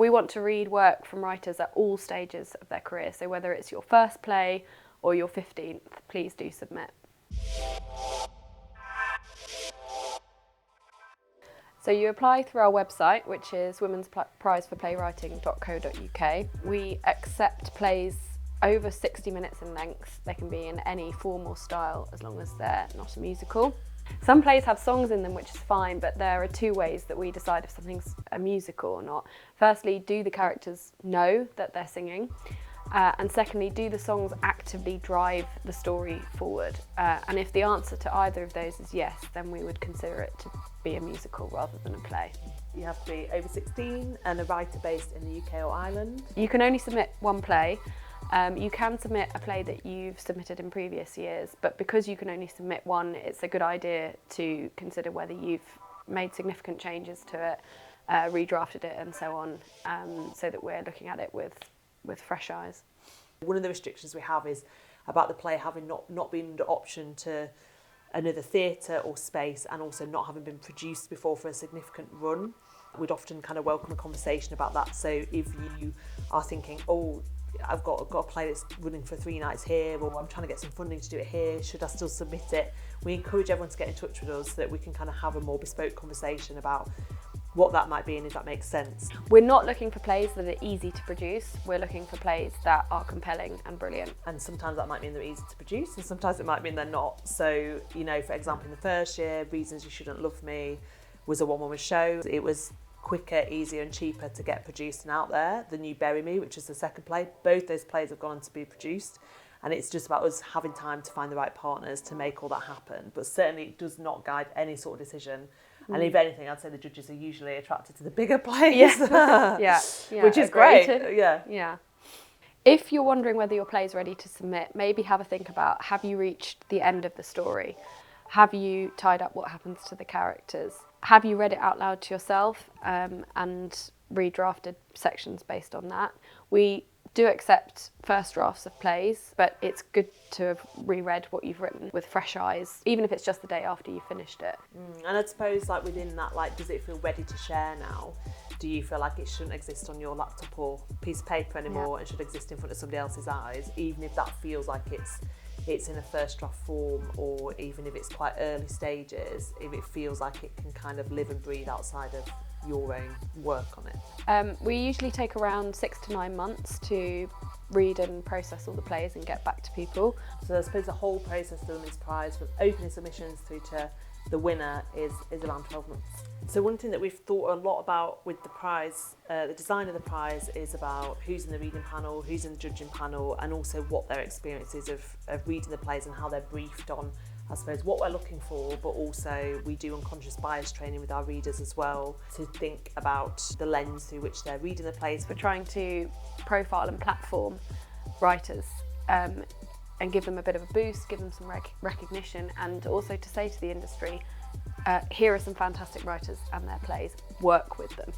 We want to read work from writers at all stages of their career, so whether it's your first play or your 15th, please do submit. So you apply through our website, which is womensprizesforplaywriting.co.uk. We accept plays over 60 minutes in length. They can be in any form or style as long as they're not a musical. Some plays have songs in them, which is fine, but there are two ways that we decide if something's a musical or not. Firstly, do the characters know that they're singing? And secondly, do the songs actively drive the story forward? And if the answer to either of those is yes, then we would consider it to be a musical rather than a play. You have to be over 16 and a writer based in the UK or Ireland. You can only submit one play. You can submit a play that you've submitted in previous years, but because you can only submit one, it's a good idea to consider whether you've made significant changes to it, redrafted it and so on, so that we're looking at it with fresh eyes. One of the restrictions we have is about the play having not been under option to another theatre or space, and also not having been produced before for a significant run. We'd often kind of welcome a conversation about that. So if you are thinking, oh, I've got a play that's running for 3 nights here, or I'm trying to get some funding to do it here, should I still submit it? We encourage everyone to get in touch with us so that we can kind of have a more bespoke conversation about what that might be and if that makes sense. We're not looking for plays that are easy to produce, we're looking for plays that are compelling and brilliant. And sometimes that might mean they're easy to produce, and sometimes it might mean they're not. So, you know, for example, in the first year, Reasons You Shouldn't Love Me was a one-woman show. It was quicker, easier and cheaper to get produced and out there than You Bury Me, which is the second play. Both those plays have gone on to be produced, and it's just about us having time to find the right partners to make all that happen. But certainly it does not guide any sort of decision. And if anything, I'd say the judges are usually attracted to the bigger plays. Yeah, which is great. Yeah. If you're wondering whether your play's ready to submit, maybe have a think about, have you reached the end of the story? Have you tied up what happens to the characters? Have you read it out loud to yourself and redrafted sections based on that? We do accept first drafts of plays, but it's good to have reread what you've written with fresh eyes, even if it's just the day after you finished it. And I suppose, like, within that, like, does it feel ready to share now? Do you feel like it shouldn't exist on your laptop or piece of paper anymore and should exist in front of somebody else's eyes, even if that feels like it's in a first draft form, or even if it's quite early stages, if it feels like it can kind of live and breathe outside of your own work on it? We usually take around 6 to 9 months to read and process all the plays and get back to people. So I suppose the whole process of the Women's Prize, from opening submissions through to the winner, is around 12 months. So one thing that we've thought a lot about with the prize, the design of the prize, is about who's in the reading panel, who's in the judging panel, and also what their experience is of reading the plays and how they're briefed on, I suppose, what we're looking for. But also we do unconscious bias training with our readers as well, to think about the lens through which they're reading the plays. We're trying to profile and platform writers and give them a bit of a boost, give them some recognition, and also to say to the industry, here are some fantastic writers and their plays, work with them.